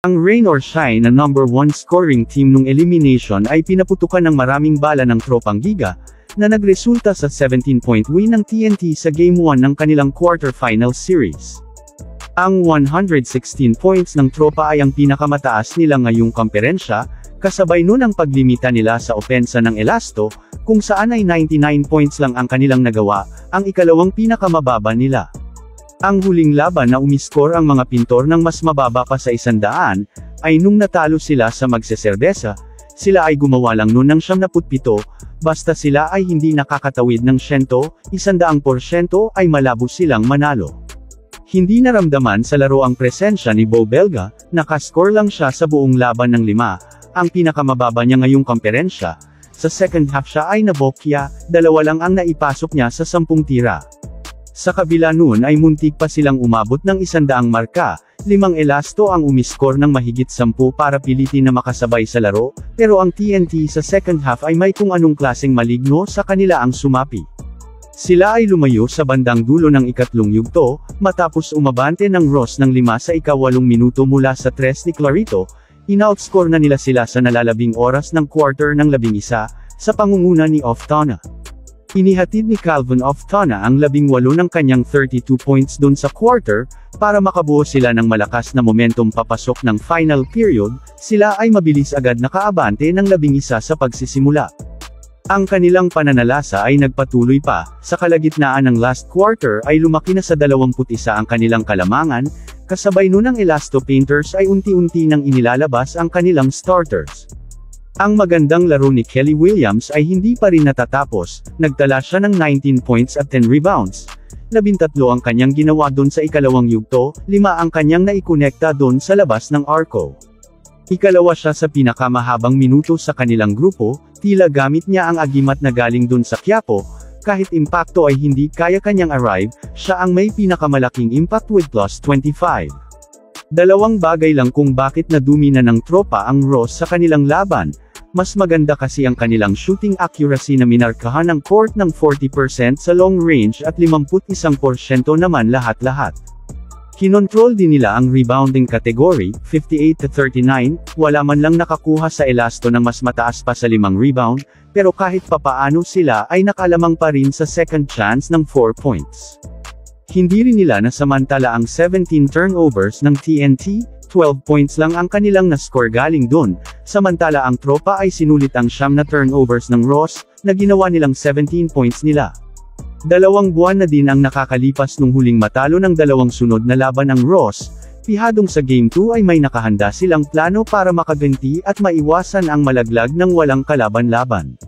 Ang rain or shine na number 1 scoring team nung elimination ay pinaputukan ng maraming bala ng tropang Giga, na nagresulta sa 17-point win ng TNT sa Game 1 ng kanilang quarterfinal series. Ang 116 points ng tropa ay ang pinakamataas nila ngayong komperensya, kasabay nun ang paglimita nila sa opensa ng Elasto, kung saan ay 99 points lang ang kanilang nagawa, ang ikalawang pinakamababa nila. Ang huling laban na umiskor ang mga pintor ng mas mababa pa sa 100, ay nung natalo sila sa magseserbesa, sila ay gumawa lang nun ng 77, basta sila ay hindi nakakatawid ng 100% ay malabo silang manalo. Hindi naramdaman sa laro ang presensya ni Bo Belga, nakascore lang siya sa buong laban ng 5, ang pinakamababa niya ngayong komperensya. Sa second half siya ay nabokya, 2 lang ang naipasok niya sa 10 tira. Sa kabila nun ay muntik pa silang umabot ng 100 marka, 5 Elasto ang umiskor ng mahigit 10 para pilitin na makasabay sa laro, pero ang TNT sa second half ay may kung anong klaseng maligno sa kanila ang sumapi. Sila ay lumayo sa bandang dulo ng ikatlong yugto, matapos umabante ng Ross ng 5 sa ika-8 minuto mula sa 3 ni Clarito, in-outscore na nila sila sa nalalabing oras ng quarter ng 11, sa pangunguna ni Oftana. Inihatid ni Calvin Oftana ang 18 ng kanyang 32 points dun sa quarter, para makabuo sila ng malakas na momentum papasok ng final period, sila ay mabilis agad nakaabante ng 11 sa pagsisimula. Ang kanilang pananalasa ay nagpatuloy pa, sa kalagitnaan ng last quarter ay lumaki na sa 21 ang kanilang kalamangan, kasabay nun ang Elasto Painters ay unti-unti nang inilalabas ang kanilang starters. Ang magandang laro ni Kelly Williams ay hindi pa rin natatapos, nagtala siya ng 19 points at 10 rebounds. 13 ang kanyang ginawa doon sa ikalawang yugto, 5 ang kanyang naikonekta doon sa labas ng arco. Ikalawa siya sa pinakamahabang minuto sa kanilang grupo, tila gamit niya ang agimat na galing doon sa Quiapo, kahit impacto ay hindi kaya kanyang arrive, siya ang may pinakamalaking impact with plus 25. Dalawang bagay lang kung bakit nadumina ng tropa ang Ross sa kanilang laban. Mas maganda kasi ang kanilang shooting accuracy na minarkahan ng court ng 40% sa long range at 51% naman lahat-lahat. Kinontrol din nila ang rebounding category, 58-39, wala man lang nakakuha sa Elasto ng mas mataas pa sa 5 rebound, pero kahit papaano sila ay nakalamang pa rin sa second chance ng 4 points. Hindi rin nila nasamantala ang 17 turnovers ng TNT, 12 points lang ang kanilang na-score galing dun, samantala ang tropa ay sinulit ang 9 na turnovers ng Ross, na ginawa nilang 17 points nila. 2 buwan na din ang nakakalipas nung huling matalo ng 2 sunod na laban ng Ross, pihadong sa Game 2 ay may nakahanda silang plano para makaganti at maiwasan ang malaglag ng walang kalaban-laban.